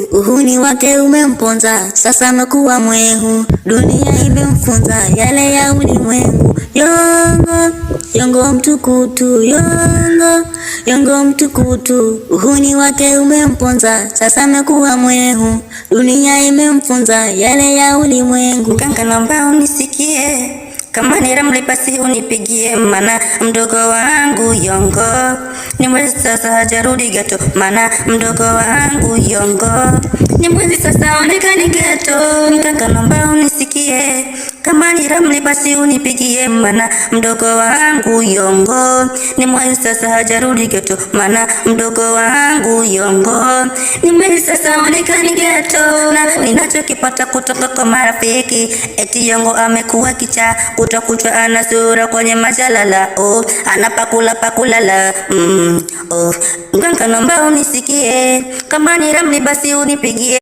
Uhuni wake umemponza, sasa amekuwa mwehu. Dunia imemfunza yale ya ulimwengu. Yongo, yongo mtukutu, yongo, yongo mtukutu. Uhuni wake umemponza, sasa amekuwa mwehu. Dunia imemfunza yale ya ulimwengu. Mganga naomba unisikie, kama ni ramli basi unipigie, mana mdogo wangu Yongo ni mwezi sasa hajarudi geto, mana mdogo wangu Yongo ni mwezi sasa onekani geto. Mganga naomba unisikie, kama ni ramli basi unipigie, mana mdogo wangu Yongo ni mwezi sasa hajarudi geto, mana mdogo wangu Yongo ni mwezi sasa onekani geto. Na ninachokipata kutoka kwa marafiki, eti Yongo amekuwa kichaa, kutokuchwa ana sura kwenye majalala, oh anapakula pakulala. Mganga naomba unisikie, kama ni ramli basi unipigie.